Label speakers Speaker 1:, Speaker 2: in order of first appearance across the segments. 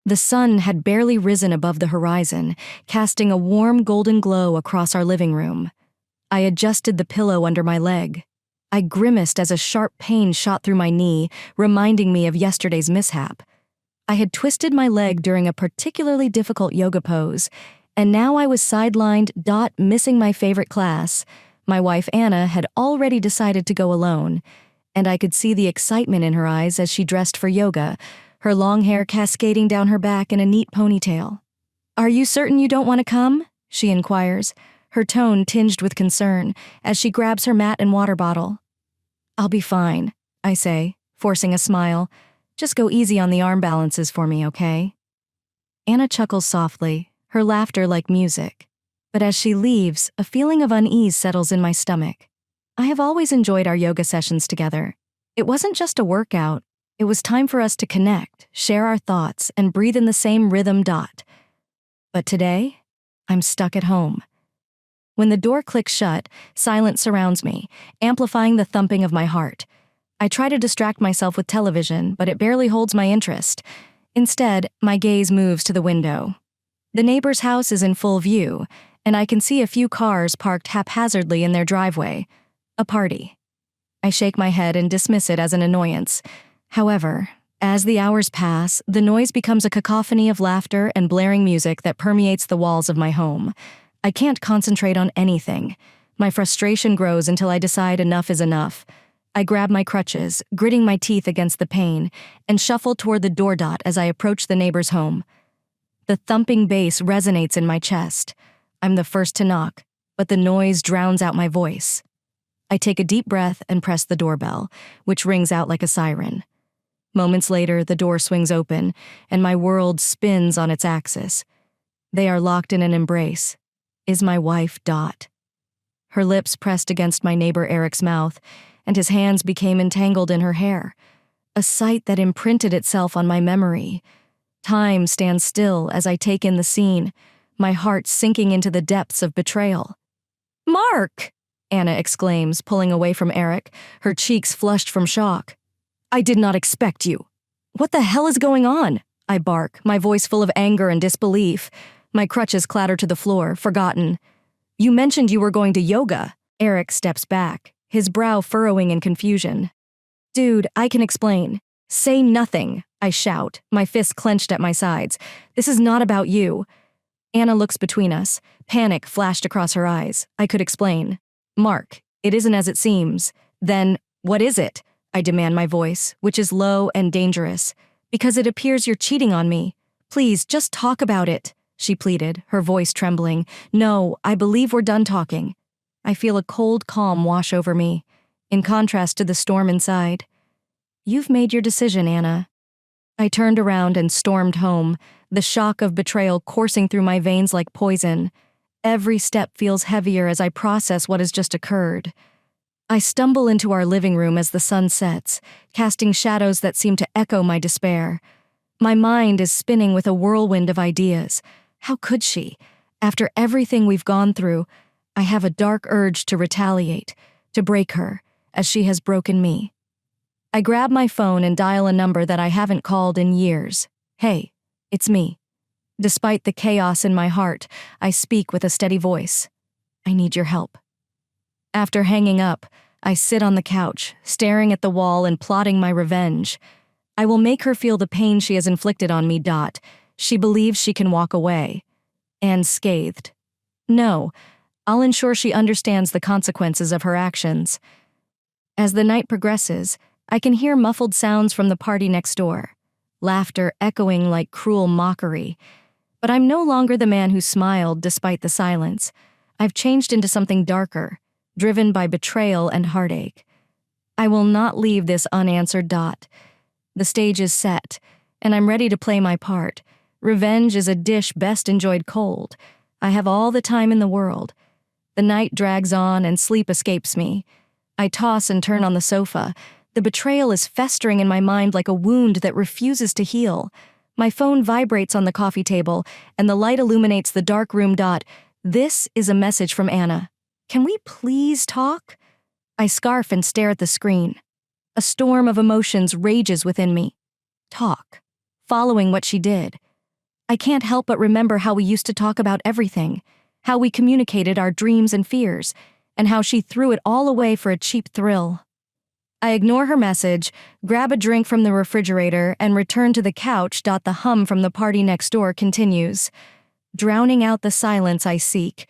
Speaker 1: The sun had barely risen above the horizon, casting a warm golden glow across our living room. I adjusted the pillow under my leg. I grimaced as a sharp pain shot through my knee, reminding me of yesterday's mishap. I had twisted my leg during a particularly difficult yoga pose, and now I was sidelined, missing my favorite class. My wife Anna had already decided to go alone, and I could see the excitement in her eyes as she dressed for yoga, her long hair cascading down her back in a neat ponytail. "Are you certain you don't want to come?" she inquires, her tone tinged with concern as she grabs her mat and water bottle. "I'll be fine," I say, forcing a smile. "Just go easy on the arm balances for me, okay?" Anna chuckles softly, her laughter like music. But as she leaves, a feeling of unease settles in my stomach. I have always enjoyed our yoga sessions together. It wasn't just a workout. It was time for us to connect, share our thoughts, and breathe in the same rhythm. But today, I'm stuck at home. When the door clicks shut, silence surrounds me, amplifying the thumping of my heart. I try to distract myself with television, but it barely holds my interest. Instead, my gaze moves to the window. The neighbor's house is in full view, and I can see a few cars parked haphazardly in their driveway. A party. I shake my head and dismiss it as an annoyance. However, as the hours pass, the noise becomes a cacophony of laughter and blaring music that permeates the walls of my home. I can't concentrate on anything. My frustration grows until I decide enough is enough. I grab my crutches, gritting my teeth against the pain, and shuffle toward the door as I approach the neighbor's home. The thumping bass resonates in my chest. I'm the first to knock, but the noise drowns out my voice. I take a deep breath and press the doorbell, which rings out like a siren. Moments later, the door swings open, and my world spins on its axis. They are locked in an embrace. Is my wife, Her lips pressed against my neighbor Eric's mouth, and his hands became entangled in her hair, a sight that imprinted itself on my memory. Time stands still as I take in the scene, my heart sinking into the depths of betrayal. "Mark!" Anna exclaims, pulling away from Eric, her cheeks flushed from shock. "I did not expect you." "What the hell is going on?" I bark, my voice full of anger and disbelief. My crutches clatter to the floor, forgotten. "You mentioned you were going to yoga." Eric steps back, his brow furrowing in confusion. "Dude, I can explain." "Say nothing," I shout, my fists clenched at my sides. "This is not about you." Anna looks between us. Panic flashed across her eyes. I could explain. "Mark, it isn't as it seems." "Then, what is it?" I demand, my voice, which is low and dangerous. "Because it appears you're cheating on me. Please, just talk about it," she pleaded, her voice trembling. "No, I believe we're done talking." I feel a cold calm wash over me, in contrast to the storm inside. "You've made your decision, Anna." I turned around and stormed home, the shock of betrayal coursing through my veins like poison. Every step feels heavier as I process what has just occurred. I stumble into our living room as the sun sets, casting shadows that seem to echo my despair. My mind is spinning with a whirlwind of ideas. How could she? After everything we've gone through, I have a dark urge to retaliate, to break her, as she has broken me. I grab my phone and dial a number that I haven't called in years. "Hey, it's me." Despite the chaos in my heart, I speak with a steady voice. "I need your help." After hanging up, I sit on the couch, staring at the wall and plotting my revenge. I will make her feel the pain she has inflicted on me. She believes she can walk away. And scathed. No, I'll ensure she understands the consequences of her actions. As the night progresses, I can hear muffled sounds from the party next door, laughter echoing like cruel mockery. But I'm no longer the man who smiled despite the silence. I've changed into something darker, driven by betrayal and heartache. I will not leave this unanswered. The stage is set, and I'm ready to play my part. Revenge is a dish best enjoyed cold. I have all the time in the world. The night drags on and sleep escapes me. I toss and turn on the sofa. The betrayal is festering in my mind like a wound that refuses to heal. My phone vibrates on the coffee table, and the light illuminates the dark room. This is a message from Anna. "Can we please talk?" I scarf and stare at the screen. A storm of emotions rages within me. Talk. Following what she did. I can't help but remember how we used to talk about everything, how we communicated our dreams and fears, and how she threw it all away for a cheap thrill. I ignore her message, grab a drink from the refrigerator, and return to the couch. The hum from the party next door continues, drowning out the silence I seek.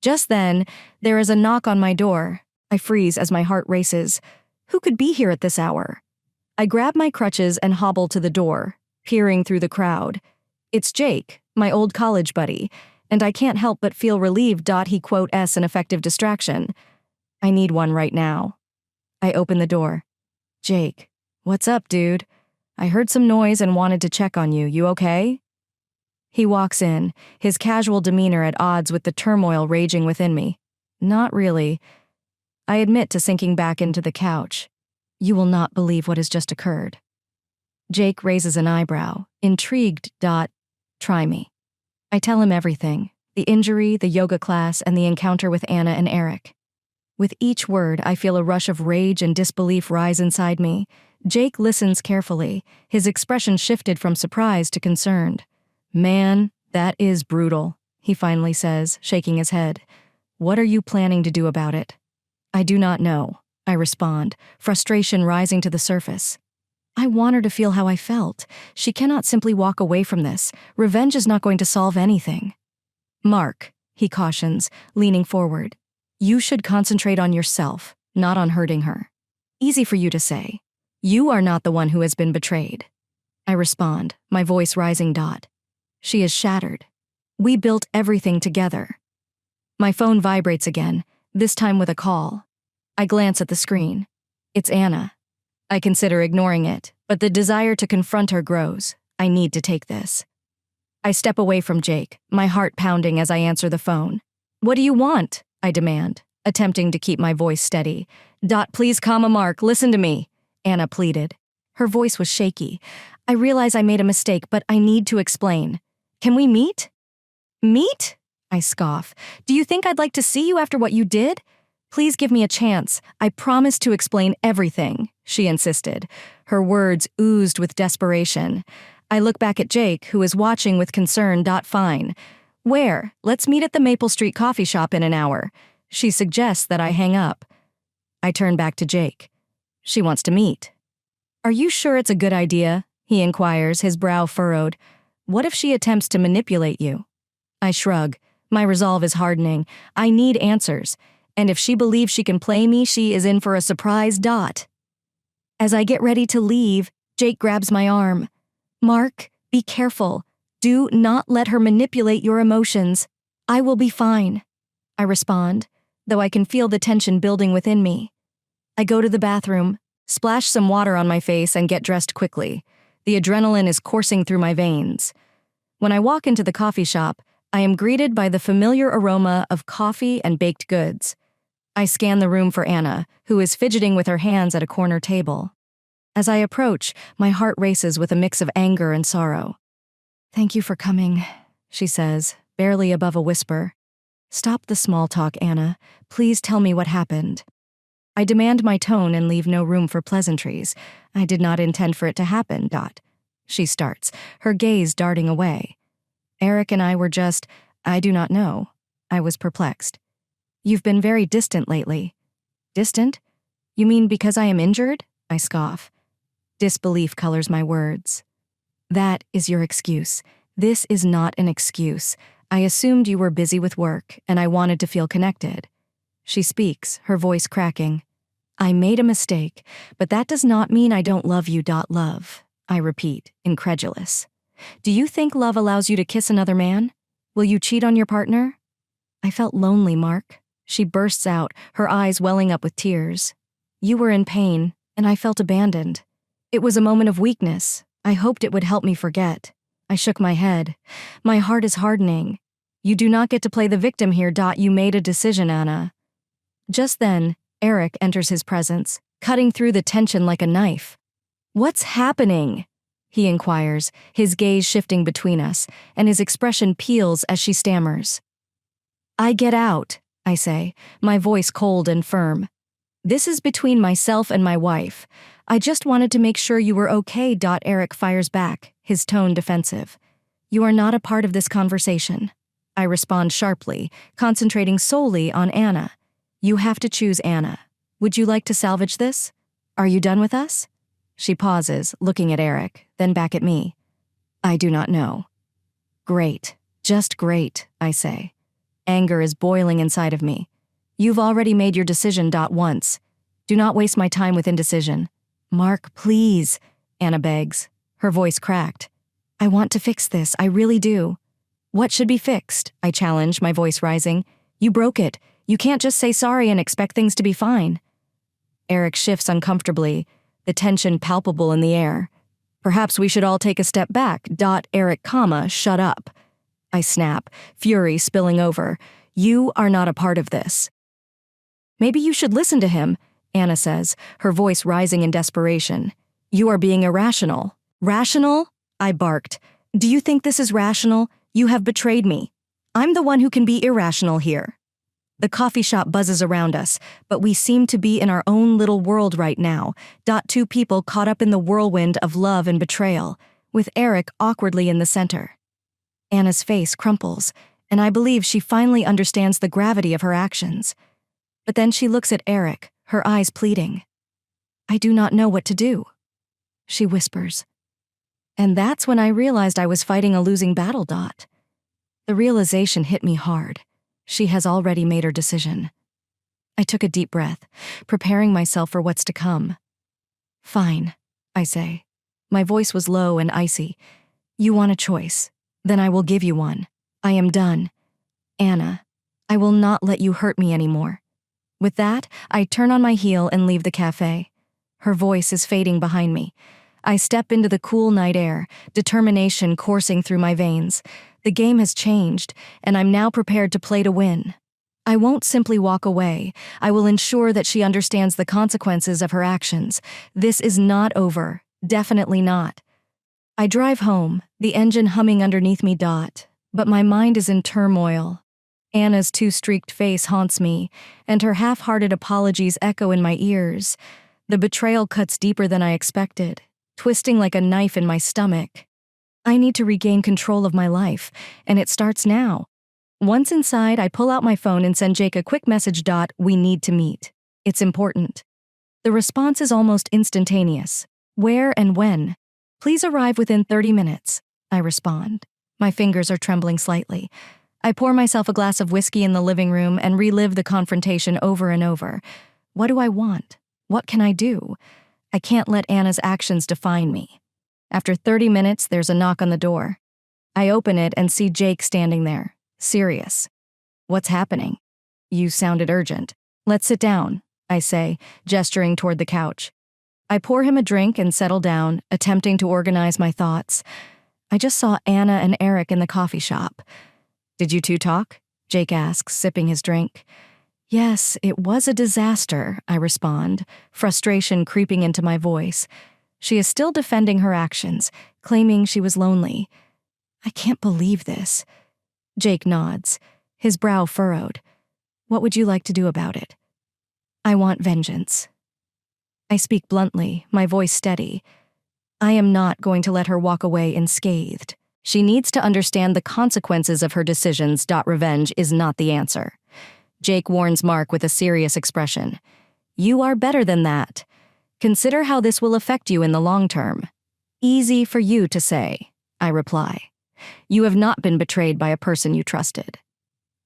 Speaker 1: Just then, there is a knock on my door. I freeze as my heart races. Who could be here at this hour? I grab my crutches and hobble to the door, peering through the crowd. It's Jake, my old college buddy, and I can't help but feel relieved. He quotes an effective distraction. I need one right now. I open the door. Jake, what's up, dude? I heard some noise and wanted to check on you. You okay? He walks in, his casual demeanor at odds with the turmoil raging within me. Not really. I admit to sinking back into the couch. You will not believe what has just occurred. Jake raises an eyebrow, intrigued. Try me. I tell him everything, the injury, the yoga class, and the encounter with Anna and Eric. With each word, I feel a rush of rage and disbelief rise inside me. Jake listens carefully, his expression shifted from surprise to concerned. Man, that is brutal, he finally says, shaking his head. What are you planning to do about it? I do not know, I respond, frustration rising to the surface. I want her to feel how I felt. She cannot simply walk away from this. Revenge is not going to solve anything. Mark, he cautions, leaning forward. You should concentrate on yourself, not on hurting her. Easy for you to say. You are not the one who has been betrayed. I respond, my voice rising. She is shattered. We built everything together. My phone vibrates again, this time with a call. I glance at the screen. It's Anna. I consider ignoring it, but the desire to confront her grows. I need to take this. I step away from Jake, my heart pounding as I answer the phone. What do you want? I demand, attempting to keep my voice steady. Please, Mark, listen to me, Anna pleaded. Her voice was shaky. I realize I made a mistake, but I need to explain. Can we meet? Meet? I scoff. Do you think I'd like to see you after what you did? Please give me a chance. I promise to explain everything, she insisted. Her words oozed with desperation. I look back at Jake, who is watching with concern. Fine. Where? Let's meet at the Maple Street coffee shop in an hour. She suggests that I hang up. I turn back to Jake. She wants to meet. Are you sure it's a good idea? He inquires, his brow furrowed. What if she attempts to manipulate you? I shrug. My resolve is hardening. I need answers. And if she believes she can play me, she is in for a surprise. As I get ready to leave, Jake grabs my arm. Mark, be careful. Do not let her manipulate your emotions. I will be fine. I respond, though I can feel the tension building within me. I go to the bathroom, splash some water on my face, and get dressed quickly. The adrenaline is coursing through my veins. When I walk into the coffee shop, I am greeted by the familiar aroma of coffee and baked goods. I scan the room for Anna, who is fidgeting with her hands at a corner table. As I approach, my heart races with a mix of anger and sorrow. Thank you for coming, she says, barely above a whisper. Stop the small talk, Anna. Please tell me what happened. I demand my tone and leave no room for pleasantries. I did not intend for it to happen. She starts, her gaze darting away. Eric and I were just, I do not know. I was perplexed. You've been very distant lately. Distant? You mean because I am injured? I scoff. Disbelief colors my words. That is your excuse. This is not an excuse. I assumed you were busy with work, and I wanted to feel connected. She speaks, her voice cracking. I made a mistake, but that does not mean I don't love you. Love, I repeat, incredulous. Do you think love allows you to kiss another man? Will you cheat on your partner? I felt lonely, Mark. She bursts out, her eyes welling up with tears. You were in pain, and I felt abandoned. It was a moment of weakness. I hoped it would help me forget. I shook my head. My heart is hardening. You do not get to play the victim here. You made a decision, Anna. Just then, Eric enters his presence, cutting through the tension like a knife. What's happening? He inquires, his gaze shifting between us, and his expression peels as she stammers. I get out, I say, my voice cold and firm. This is between myself and my wife. I just wanted to make sure you were okay. Eric fires back, his tone defensive. You are not a part of this conversation. I respond sharply, concentrating solely on Anna. You have to choose Anna. Would you like to salvage this? Are you done with us? She pauses, looking at Eric, then back at me. I do not know. Great. Just great, I say. Anger is boiling inside of me. You've already made your decision. Once. Do not waste my time with indecision. Mark, please, Anna begs, her voice cracked. I want to fix this, I really do. What should be fixed? I challenge, my voice rising. You broke it. You can't just say sorry and expect things to be fine. Eric shifts uncomfortably, the tension palpable in the air. Perhaps we should all take a step back. Eric, shut up. I snap, fury spilling over. You are not a part of this. Maybe you should listen to him, Anna says, her voice rising in desperation. You are being irrational. Rational? I barked. Do you think this is rational? You have betrayed me. I'm the one who can be irrational here. The coffee shop buzzes around us, but we seem to be in our own little world right now. Two people caught up in the whirlwind of love and betrayal, with Eric awkwardly in the center. Anna's face crumples, and I believe she finally understands the gravity of her actions. But then she looks at Eric, her eyes pleading. I do not know what to do, she whispers. And that's when I realized I was fighting a losing battle. The realization hit me hard. She has already made her decision. I took a deep breath, preparing myself for what's to come. Fine, I say. My voice was low and icy. You want a choice. Then I will give you one. I am done. Anna, I will not let you hurt me anymore. With that, I turn on my heel and leave the cafe. Her voice is fading behind me. I step into the cool night air, determination coursing through my veins. The game has changed, and I'm now prepared to play to win. I won't simply walk away. I will ensure that she understands the consequences of her actions. This is not over. Definitely not. I drive home, the engine humming underneath me. But my mind is in turmoil. Anna's two-streaked face haunts me, and her half-hearted apologies echo in my ears. The betrayal cuts deeper than I expected, twisting like a knife in my stomach. I need to regain control of my life, and it starts now. Once inside, I pull out my phone and send Jake a quick message. We need to meet. It's important. The response is almost instantaneous. Where and when? Please arrive within 30 minutes, I respond. My fingers are trembling slightly. I pour myself a glass of whiskey in the living room and relive the confrontation over and over. What do I want? What can I do? I can't let Anna's actions define me. After 30 minutes, there's a knock on the door. I open it and see Jake standing there, serious. What's happening? You sounded urgent. Let's sit down, I say, gesturing toward the couch. I pour him a drink and settle down, attempting to organize my thoughts. I just saw Anna and Eric in the coffee shop. Did you two talk? Jake asks, sipping his drink. Yes, it was a disaster, I respond, frustration creeping into my voice. She is still defending her actions, claiming she was lonely. I can't believe this. Jake nods, his brow furrowed. What would you like to do about it? I want vengeance. I speak bluntly, my voice steady. I am not going to let her walk away unscathed. She needs to understand the consequences of her decisions. Revenge is not the answer. Jake warns Mark with a serious expression. You are better than that. Consider how this will affect you in the long term. Easy for you to say, I reply. You have not been betrayed by a person you trusted.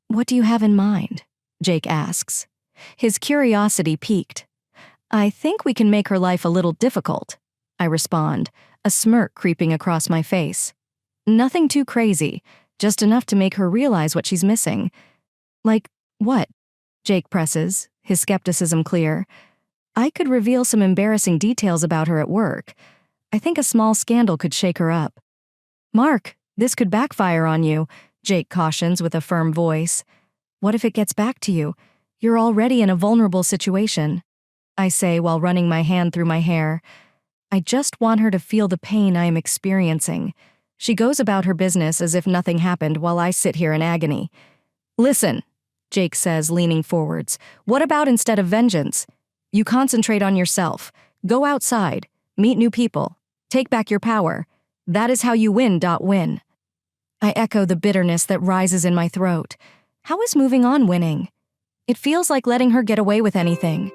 Speaker 1: What do you have in mind? Jake asks. His curiosity piqued. I think we can make her life a little difficult, I respond, a smirk creeping across my face. Nothing too crazy, just enough to make her realize what she's missing. Like what? Jake presses, his skepticism clear. I could reveal some embarrassing details about her at work. I think a small scandal could shake her up. Mark, this could backfire on you, Jake cautions with a firm voice. What if it gets back to you? You're already in a vulnerable situation, I say while running my hand through my hair. I just want her to feel the pain I am experiencing. She goes about her business as if nothing happened while I sit here in agony. Listen, Jake says, leaning forwards. What about instead of vengeance? You concentrate on yourself. Go outside. Meet new people. Take back your power. That is how you win. Win. I echo the bitterness that rises in my throat. How is moving on winning? It feels like letting her get away with anything.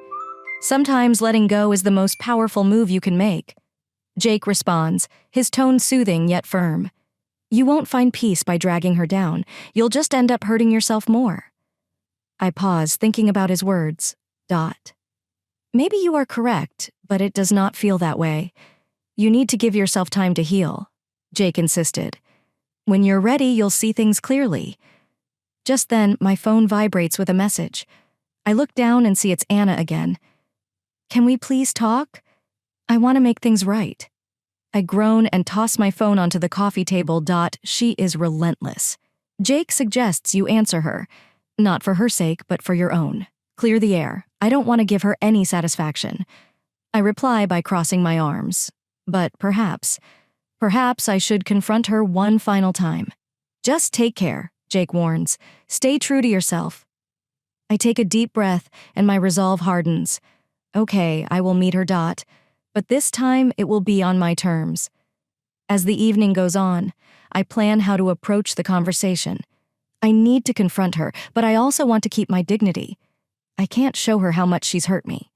Speaker 1: Sometimes letting go is the most powerful move you can make. Jake responds, his tone soothing yet firm. You won't find peace by dragging her down. You'll just end up hurting yourself more. I pause, thinking about his words. Maybe you are correct, but it does not feel that way. You need to give yourself time to heal, Jake insisted. When you're ready, you'll see things clearly. Just then, my phone vibrates with a message. I look down and see it's Anna again. Can we please talk? I want to make things right. I groan and toss my phone onto the coffee table. She is relentless. Jake suggests you answer her. Not for her sake, but for your own. Clear the air. I don't want to give her any satisfaction. I reply by crossing my arms. But perhaps I should confront her one final time. Just take care, Jake warns. Stay true to yourself. I take a deep breath and my resolve hardens. Okay, I will meet her. But this time it will be on my terms. As the evening goes on, I plan how to approach the conversation. I need to confront her, but I also want to keep my dignity. I can't show her how much she's hurt me.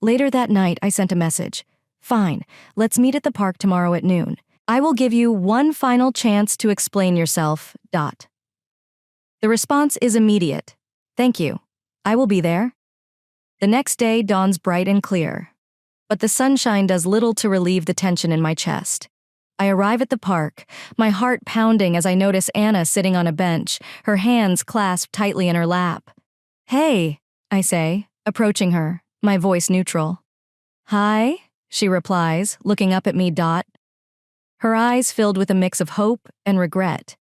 Speaker 1: Later that night, I sent a message. Fine, let's meet at the park tomorrow at noon. I will give you one final chance to explain yourself. The response is immediate. Thank you. I will be there. The next day dawns bright and clear. But the sunshine does little to relieve the tension in my chest. I arrive at the park, my heart pounding as I notice Anna sitting on a bench, her hands clasped tightly in her lap. Hey, I say, approaching her, my voice neutral. Hi, she replies, looking up at me. Her eyes filled with a mix of hope and regret.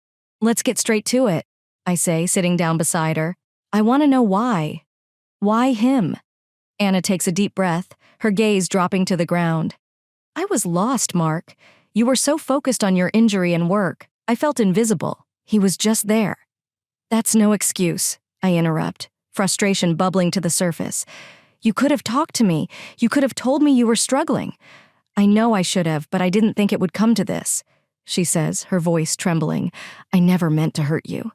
Speaker 1: Let's get straight to it, I say, sitting down beside her. I want to know why. Why him? Anna takes a deep breath, her gaze dropping to the ground. I was lost, Mark. You were so focused on your injury and work. I felt invisible. He was just there. That's no excuse, I interrupt, frustration bubbling to the surface. You could have talked to me. You could have told me you were struggling. I know I should have, but I didn't think it would come to this, she says, her voice trembling. I never meant to hurt you.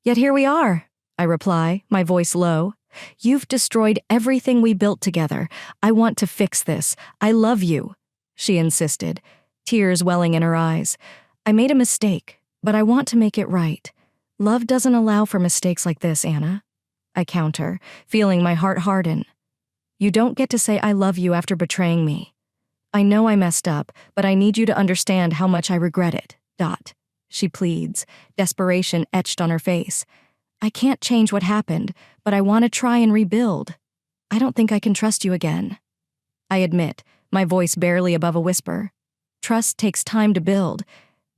Speaker 1: Yet here we are, I reply, my voice low. You've destroyed everything we built together. I want to fix this. I love you, she insisted, tears welling in her eyes. I made a mistake, but I want to make it right. Love doesn't allow for mistakes like this, Anna. I counter, feeling my heart harden. You don't get to say I love you after betraying me. I know I messed up, but I need you to understand how much I regret it. She pleads, desperation etched on her face. I can't change what happened, but I want to try and rebuild. I don't think I can trust you again. I admit, my voice barely above a whisper. Trust takes time to build,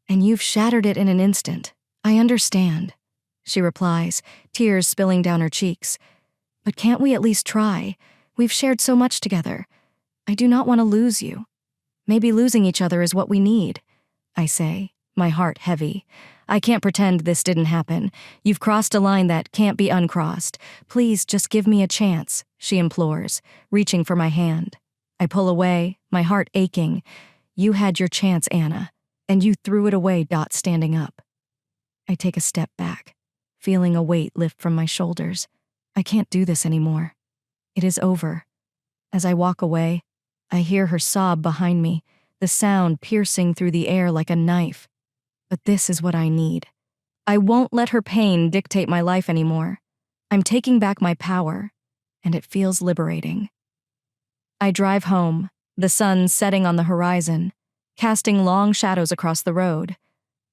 Speaker 1: and you've shattered it in an instant. I understand, she replies, tears spilling down her cheeks. But can't we at least try? We've shared so much together. I do not want to lose you. Maybe losing each other is what we need, I say, my heart heavy. I can't pretend this didn't happen. You've crossed a line that can't be uncrossed. Please just give me a chance, she implores, reaching for my hand. I pull away, my heart aching. You had your chance, Anna, and you threw it away. Standing up. I take a step back, feeling a weight lift from my shoulders. I can't do this anymore. It is over. As I walk away, I hear her sob behind me, the sound piercing through the air like a knife. But this is what I need. I won't let her pain dictate my life anymore. I'm taking back my power, and it feels liberating. I drive home, the sun setting on the horizon, casting long shadows across the road.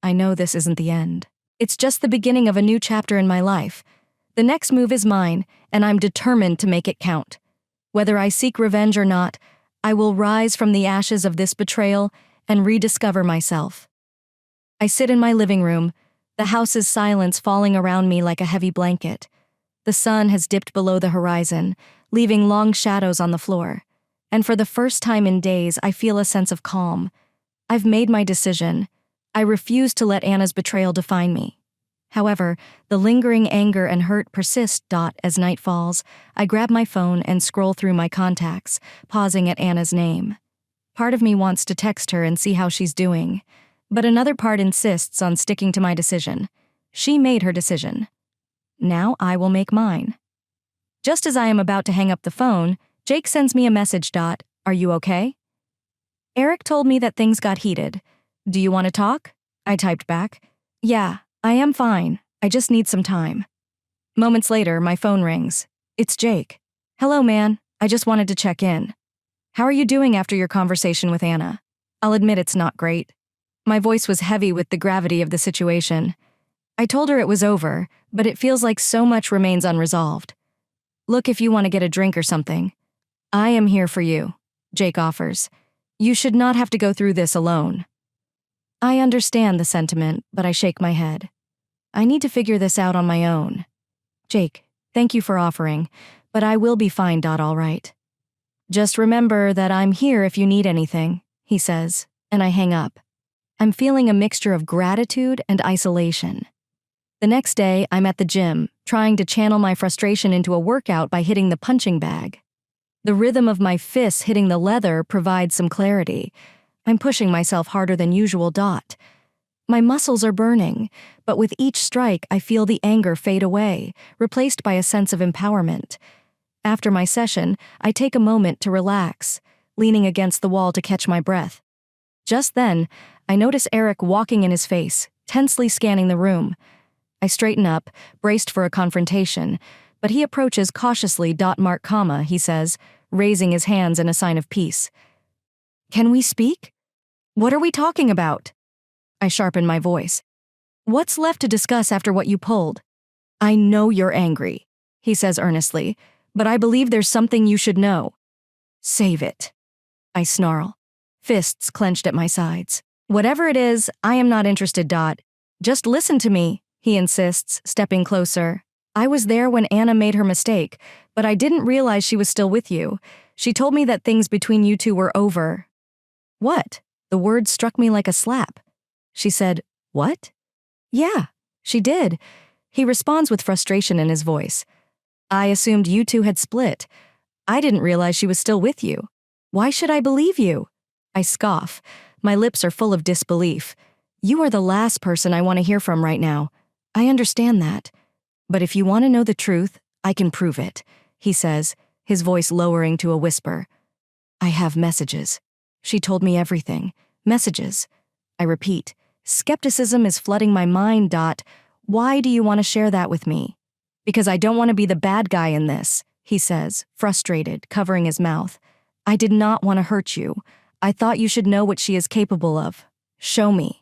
Speaker 1: I know this isn't the end. It's just the beginning of a new chapter in my life. The next move is mine, and I'm determined to make it count. Whether I seek revenge or not, I will rise from the ashes of this betrayal and rediscover myself. I sit in my living room, the house's silence falling around me like a heavy blanket. The sun has dipped below the horizon, leaving long shadows on the floor. And for the first time in days, I feel a sense of calm. I've made my decision. I refuse to let Anna's betrayal define me. However, the lingering anger and hurt persist. As night falls, I grab my phone and scroll through my contacts, pausing at Anna's name. Part of me wants to text her and see how she's doing. But another part insists on sticking to my decision. She made her decision. Now I will make mine. Just as I am about to hang up the phone, Jake sends me a message. Are you okay? Eric told me that things got heated. Do you want to talk? I typed back. Yeah, I am fine. I just need some time. Moments later, my phone rings. It's Jake. Hello, man. I just wanted to check in. How are you doing after your conversation with Anna? I'll admit it's not great. My voice was heavy with the gravity of the situation. I told her it was over, but it feels like so much remains unresolved. Look, if you want to get a drink or something. I am here for you, Jake offers. You should not have to go through this alone. I understand the sentiment, but I shake my head. I need to figure this out on my own. Jake, thank you for offering, but I will be fine. All right. Just remember that I'm here if you need anything, he says, and I hang up. I'm feeling a mixture of gratitude and isolation. The next day, I'm at the gym, trying to channel my frustration into a workout by hitting the punching bag. The rhythm of my fists hitting the leather provides some clarity. I'm pushing myself harder than usual. My muscles are burning, but with each strike, I feel the anger fade away, replaced by a sense of empowerment. After my session, I take a moment to relax, leaning against the wall to catch my breath. Just then, I notice Eric walking in his face, tensely scanning the room. I straighten up, braced for a confrontation, but he approaches cautiously. Mark, comma, he says, raising his hands in a sign of peace. Can we speak? What are we talking about? I sharpen my voice. What's left to discuss after what you pulled? I know you're angry, he says earnestly, but I believe there's something you should know. Save it. I snarl, fists clenched at my sides. Whatever it is, I am not interested. Just listen to me, he insists, stepping closer. I was there when Anna made her mistake, but I didn't realize she was still with you. She told me that things between you two were over. What? The word struck me like a slap. She said, what? Yeah, she did. He responds with frustration in his voice. I assumed you two had split. I didn't realize she was still with you. Why should I believe you? I scoff. My lips are full of disbelief. You are the last person I want to hear from right now. I understand that. But if you want to know the truth, I can prove it, he says, his voice lowering to a whisper. I have messages. She told me everything. Messages. I repeat, skepticism is flooding my mind. Why do you want to share that with me? Because I don't want to be the bad guy in this, he says, frustrated, covering his mouth. I did not want to hurt you. I thought you should know what she is capable of. Show me.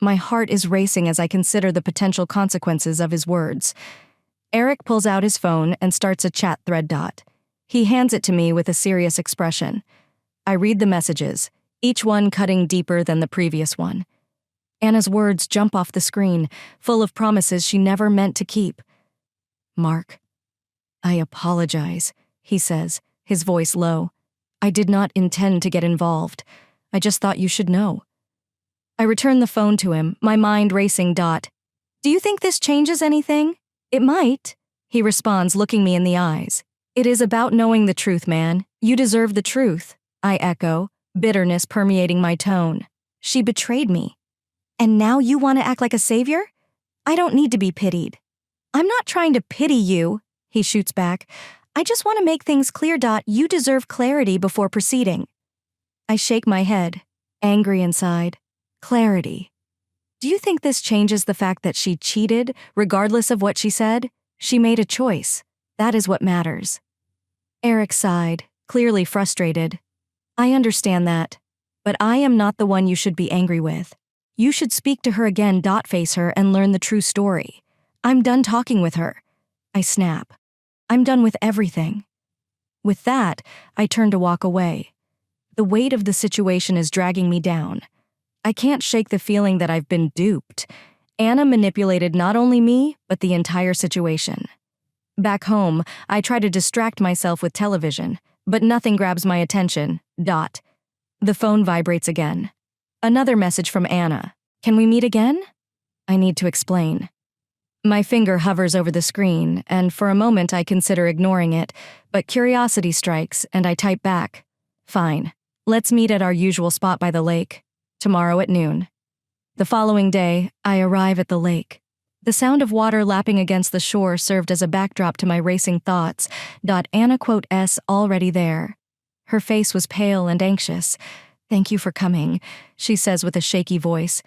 Speaker 1: My heart is racing as I consider the potential consequences of his words. Eric pulls out his phone and starts a chat thread. He hands it to me with a serious expression. I read the messages, each one cutting deeper than the previous one. Anna's words jump off the screen, full of promises she never meant to keep. Mark, I apologize, he says, his voice low. I did not intend to get involved. I just thought you should know. I return the phone to him, my mind racing. Do you think this changes anything? It might, he responds, looking me in the eyes. It is about knowing the truth, man. You deserve the truth, I echo, bitterness permeating my tone. She betrayed me. And now you want to act like a savior? I don't need to be pitied. I'm not trying to pity you, he shoots back. I just want to make things clear. You deserve clarity before proceeding. I shake my head, angry inside. Clarity. Do you think this changes the fact that she cheated, regardless of what she said? She made a choice. That is what matters. Eric sighed, clearly frustrated. I understand that, but I am not the one you should be angry with. You should speak to her again. Face her and learn the true story. I'm done talking with her. I snap. I'm done with everything. With that, I turn to walk away. The weight of the situation is dragging me down. I can't shake the feeling that I've been duped. Anna manipulated not only me, but the entire situation. Back home, I try to distract myself with television, but nothing grabs my attention. The phone vibrates again. Another message from Anna. Can we meet again? I need to explain. My finger hovers over the screen, and for a moment I consider ignoring it, but curiosity strikes, and I type back. Fine. Let's meet at our usual spot by the lake. Tomorrow at noon. The following day, I arrive at the lake. The sound of water lapping against the shore served as a backdrop to my racing thoughts. Anna S already there. Her face was pale and anxious. "Thank you for coming," she says with a shaky voice.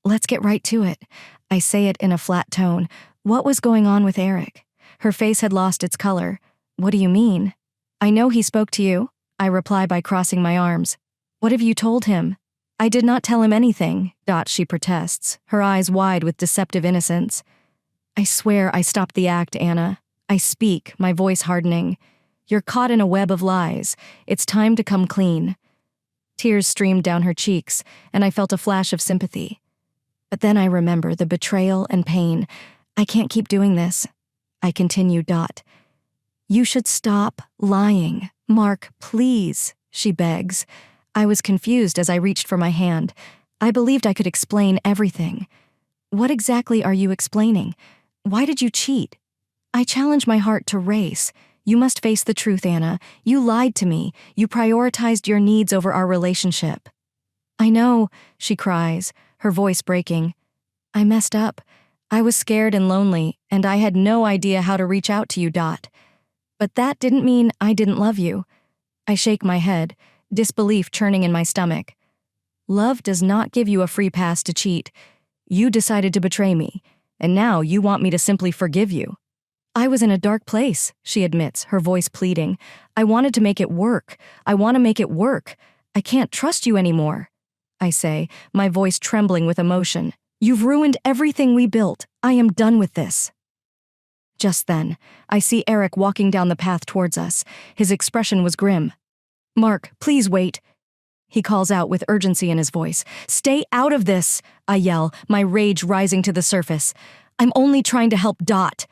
Speaker 1: "Let's get right to it." I say it in a flat tone. What was going on with Eric? Her face had lost its color. "What do you mean?" "I know he spoke to you," I reply by crossing my arms. "What have you told him?" "I did not tell him anything," she protests, her eyes wide with deceptive innocence. "I swear I stopped the act, Anna." I speak, my voice hardening. "You're caught in a web of lies. It's time to come clean." Tears streamed down her cheeks, and I felt a flash of sympathy. But then I remember the betrayal and pain. "I can't keep doing this." I continue. "You should stop lying. Mark, please," she begs. I was confused as I reached for my hand. I believed I could explain everything. "What exactly are you explaining? Why did you cheat?" I challenge my heart to race. "You must face the truth, Anna. You lied to me. You prioritized your needs over our relationship." "I know," she cries, her voice breaking. "I messed up. I was scared and lonely, and I had no idea how to reach out to you. But that didn't mean I didn't love you." I shake my head, disbelief churning in my stomach. "Love does not give you a free pass to cheat. You decided to betray me, and now you want me to simply forgive you." "I was in a dark place," she admits, her voice pleading. "I wanted to make it work. I want to make it work. I can't trust you anymore," I say, my voice trembling with emotion. "You've ruined everything we built. I am done with this." Just then, I see Eric walking down the path towards us. His expression was grim. "Mark, please wait," he calls out with urgency in his voice. "Stay out of this," I yell, my rage rising to the surface. "I'm only trying to help Dot."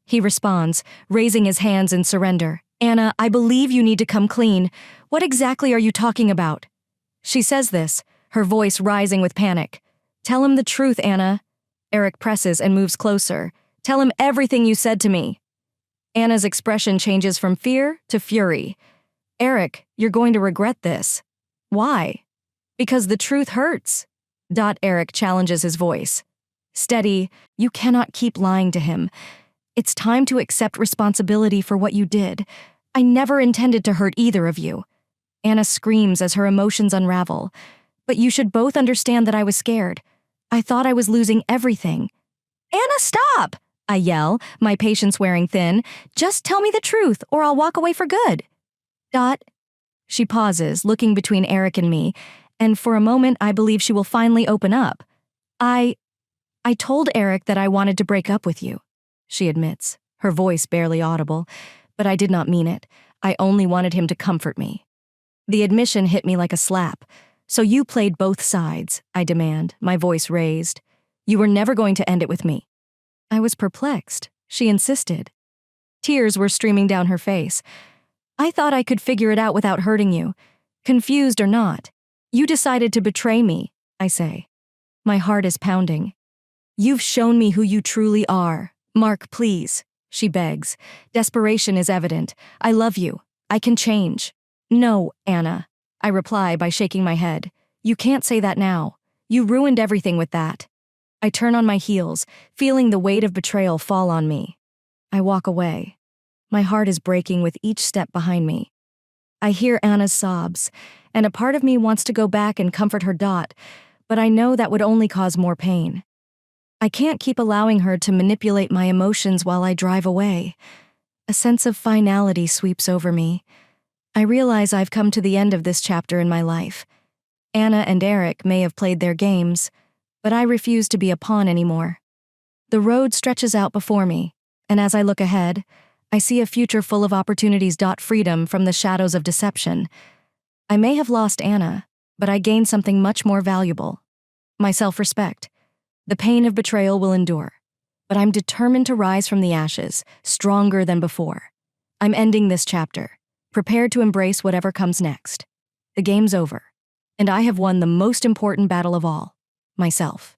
Speaker 1: He responds, raising his hands in surrender. "Anna, I believe you need to come clean. What exactly are you talking about?" She says this, her voice rising with panic. "Tell him the truth, Anna." Eric presses and moves closer. "Tell him everything you said to me." Anna's expression changes from fear to fury. "Eric, you're going to regret this." "Why?" "Because the truth hurts." Eric challenges his voice. "Steady, you cannot keep lying to him. It's time to accept responsibility for what you did. I never intended to hurt either of you." Anna screams as her emotions unravel. "But you should both understand that I was scared. I thought I was losing everything." "Anna, stop!" I yell, my patience wearing thin. "Just tell me the truth, or I'll walk away for good." She pauses, looking between Eric and me, and for a moment I believe she will finally open up. I told Eric that I wanted to break up with you," she admits, her voice barely audible. "But I did not mean it. I only wanted him to comfort me." The admission hit me like a slap. "So you played both sides," I demand, my voice raised. "You were never going to end it with me." I was perplexed. She insisted. Tears were streaming down her face. "I thought I could figure it out without hurting you. Confused or not. You decided to betray me," I say. My heart is pounding. "You've shown me who you truly are. Mark, please," she begs. Desperation is evident. "I love you. I can change." "No, Anna," I reply by shaking my head. "You can't say that now. You ruined everything with that." I turn on my heels, feeling the weight of betrayal fall on me. I walk away. My heart is breaking with each step behind me. I hear Anna's sobs, and a part of me wants to go back and comfort her, but I know that would only cause more pain. I can't keep allowing her to manipulate my emotions while I drive away. A sense of finality sweeps over me. I realize I've come to the end of this chapter in my life. Anna and Eric may have played their games, but I refuse to be a pawn anymore. The road stretches out before me, and as I look ahead, I see a future full of opportunities. Freedom from the shadows of deception. I may have lost Anna, but I gained something much more valuable. My self-respect. The pain of betrayal will endure, but I'm determined to rise from the ashes, stronger than before. I'm ending this chapter, prepared to embrace whatever comes next. The game's over, and I have won the most important battle of all, myself.